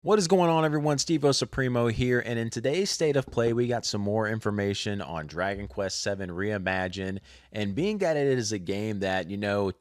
What is going on, everyone? Steve-O Supremo here, and in today's State of Play, we got some more information on Dragon Quest VII Reimagined, and being that it is a game that,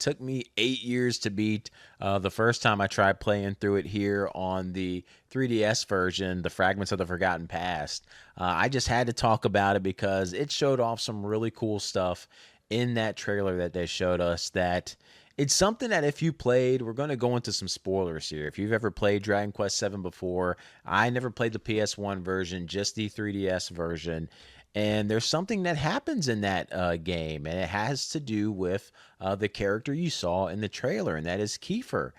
took me 8 years to beat the first time I tried playing through it here on the 3DS version, the Fragments of the Forgotten Past. I just had to talk about it because it showed off some really cool stuff in that trailer that they showed us that it's something that if you played, we're going to go into some spoilers here. If you've ever played Dragon Quest VII before, I never played the PS1 version, just the 3DS version. And there's something that happens in that game, and it has to do with the character you saw in the trailer, and that is Kiefer.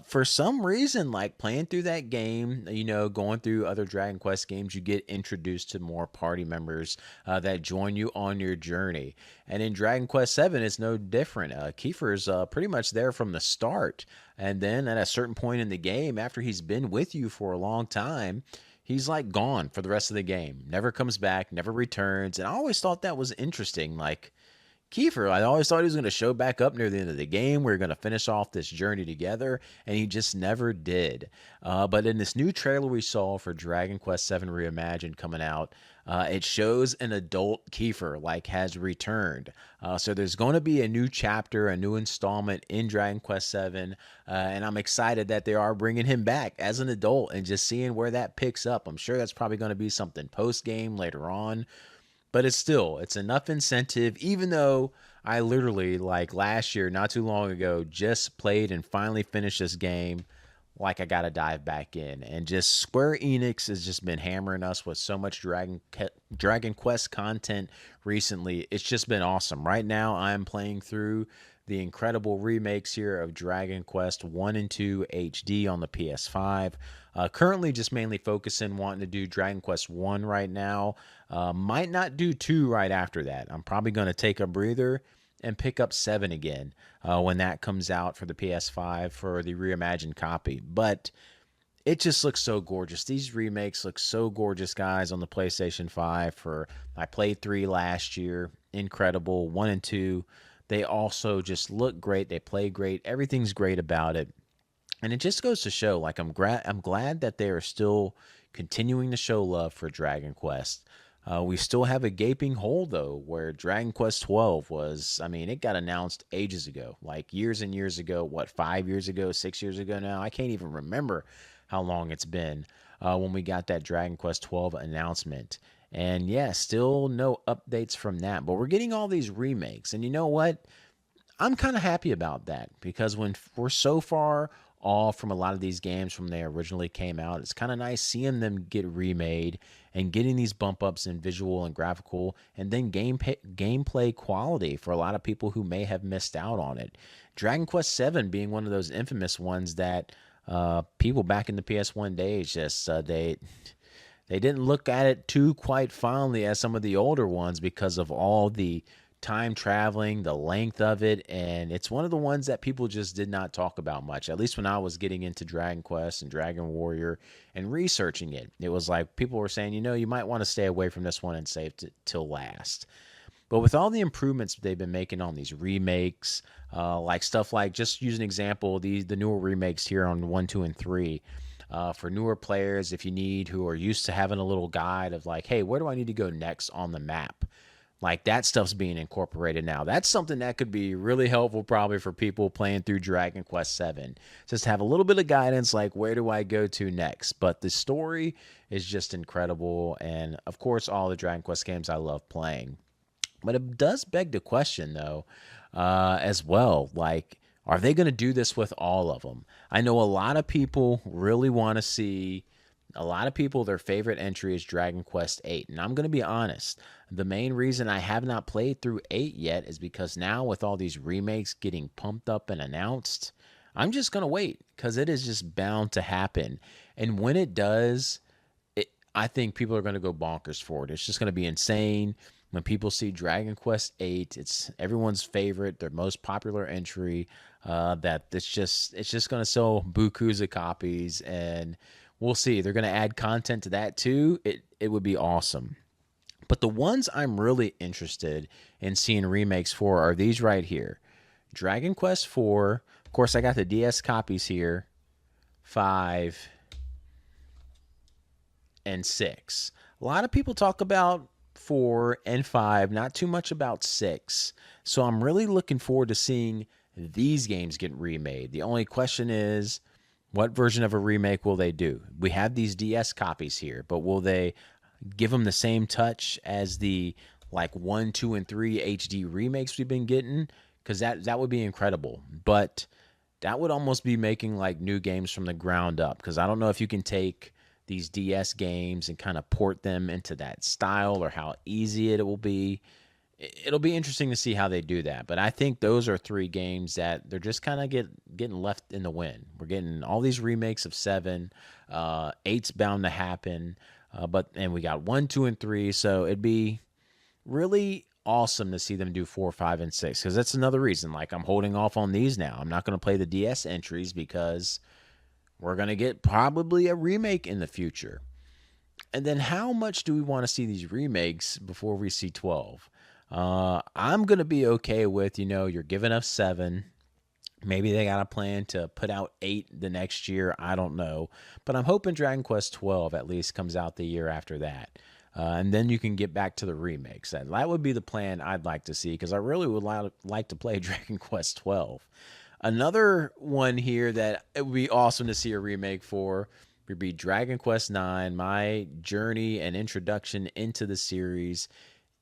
For some reason, like playing through that game, going through other Dragon Quest games, you get introduced to more party members that join you on your journey. And in Dragon Quest VII, it's no different. Kiefer's pretty much there from the start. And then at a certain point in the game, after he's been with you for a long time, he's like gone for the rest of the game. Never comes back, never returns. And I always thought that was interesting. Like, Kiefer, I always thought he was going to show back up near the end of the game. We are going to finish off this journey together, and he just never did. But in this new trailer we saw for Dragon Quest VII Reimagined coming out, it shows an adult Kiefer like has returned. So there's going to be a new chapter, a new installment in Dragon Quest VII, and I'm excited that they are bringing him back as an adult and just seeing where that picks up. I'm sure that's probably going to be something post game later on, but it's enough incentive, even though I literally, like last year, not too long ago, just played and finally finished this game. Like, I got to dive back in. And just Square Enix has just been hammering us with so much Dragon Quest content recently. It's just been awesome. Right now, I'm playing through the incredible remakes here of Dragon Quest 1 and 2 HD on the PS5. Currently, just mainly focusing wanting to do Dragon Quest 1 right now. Might not do 2 right after that. I'm probably going to take a breather and pick up 7 again when that comes out for the PS5 for the reimagined copy. But it just looks so gorgeous. These remakes look so gorgeous, guys, on the PlayStation 5. I played 3 last year. Incredible. 1 and 2. They also just look great. They play great. Everything's great about it. And it just goes to show, like, I'm glad that they are still continuing to show love for Dragon Quest. We still have a gaping hole, though, where Dragon Quest 12 was, I mean, it got announced ages ago, like years and years ago. What, 5 years ago, 6 years ago now? I can't even remember how long it's been when we got that Dragon Quest 12 announcement. And yeah, still no updates from that. But we're getting all these remakes. And you know what? I'm kind of happy about that because when we're so far off from a lot of these games from they originally came out, it's kind of nice seeing them get remade and getting these bump ups in visual and graphical and then gameplay quality for a lot of people who may have missed out on it. Dragon Quest VII being one of those infamous ones that people back in the PS1 days just they didn't look at it too quite fondly as some of the older ones because of all the time traveling, the length of it, and it's one of the ones that people just did not talk about much. At least when I was getting into Dragon Quest and Dragon Warrior and researching it, it was like people were saying, you might want to stay away from this one and save it till last. But with all the improvements they've been making on these remakes, like stuff like, just use an example, the newer remakes here on 1, 2, and 3. For newer players, if you need, who are used to having a little guide of like, hey, where do I need to go next on the map? Like, that stuff's being incorporated now. That's something that could be really helpful probably for people playing through Dragon Quest VII. Just have a little bit of guidance, like, where do I go to next? But the story is just incredible. And of course, all the Dragon Quest games I love playing. But it does beg the question, though, as well. Like, are they going to do this with all of them? I know a lot of people really want to see. A lot of people, their favorite entry is Dragon Quest 8. And I'm going to be honest. The main reason I have not played through 8 yet is because now with all these remakes getting pumped up and announced, I'm just going to wait because it is just bound to happen. And when it does, I think people are going to go bonkers for it. It's just going to be insane. When people see Dragon Quest 8, it's everyone's favorite, their most popular entry. That it's just going to sell bukus of copies, and we'll see. They're going to add content to that too. It would be awesome. But the ones I'm really interested in seeing remakes for are these right here. Dragon Quest 4. Of course, I got the DS copies here. 5 and 6. A lot of people talk about 4 and 5, not too much about 6. So I'm really looking forward to seeing these games get remade. The only question is, what version of a remake will they do? We have these DS copies here, but will they give them the same touch as the like 1, 2, and 3 HD remakes we've been getting? Because that would be incredible. But that would almost be making like new games from the ground up. Because I don't know if you can take these DS games and kind of port them into that style or how easy it will be. It'll be interesting to see how they do that. But I think those are 3 games that they're just kind of getting left in the wind. We're getting all these remakes of 7. 8's bound to happen. And we got 1, 2, and 3. So it'd be really awesome to see them do 4, 5, and 6. Because that's another reason. Like, I'm holding off on these now. I'm not going to play the DS entries because we're going to get probably a remake in the future. And then how much do we want to see these remakes before we see 12? I'm going to be okay with, you're giving us 7. Maybe they got a plan to put out 8 the next year. I don't know. But I'm hoping Dragon Quest 12 at least comes out the year after that. And then you can get back to the remakes. That would be the plan I'd like to see, because I really would like to play Dragon Quest 12. Another one here that it would be awesome to see a remake for would be Dragon Quest 9, my journey and introduction into the series.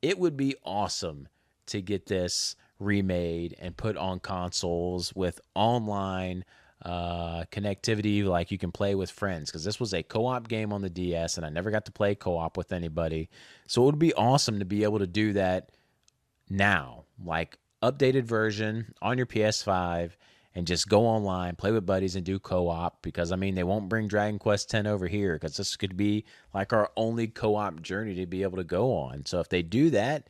It would be awesome to get this remade and put on consoles with online connectivity, like you can play with friends, because this was a co-op game on the DS and I never got to play co-op with anybody. So it would be awesome to be able to do that now, like updated version on your PS5, and just go online, play with buddies, and do co-op. Because I mean, they won't bring Dragon Quest 10 over here, because this could be like our only co-op journey to be able to go on. So if they do that,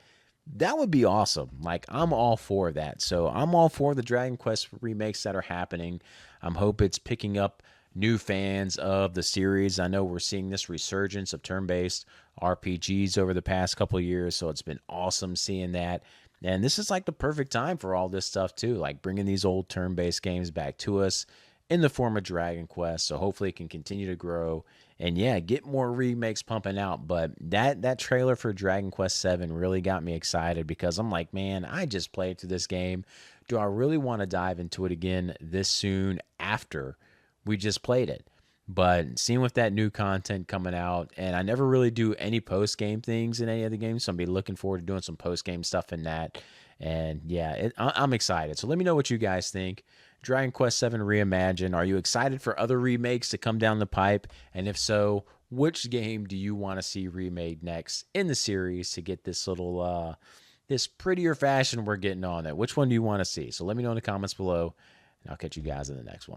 that would be awesome. Like, I'm all for that. So I'm all for the Dragon Quest remakes that are happening. I'm hope it's picking up new fans of the series. I know we're seeing this resurgence of turn-based RPGs over the past couple of years, so it's been awesome seeing that. And this is like the perfect time for all this stuff too, like bringing these old turn-based games back to us in the form of Dragon Quest. So hopefully it can continue to grow and get more remakes pumping out. But that trailer for Dragon Quest 7 really got me excited, because I'm like, man, I just played through this game. Do I really want to dive into it again this soon after we just played it? But seeing with that new content coming out, and I never really do any post-game things in any of the games, so I'm be looking forward to doing some post-game stuff in that. And I'm excited. So let me know what you guys think. Dragon Quest 7 Reimagined. Are you excited for other remakes to come down the pipe? And if so, which game do you want to see remade next in the series to get this little, this prettier fashion we're getting on it? Which one do you want to see? So let me know in the comments below, and I'll catch you guys in the next one.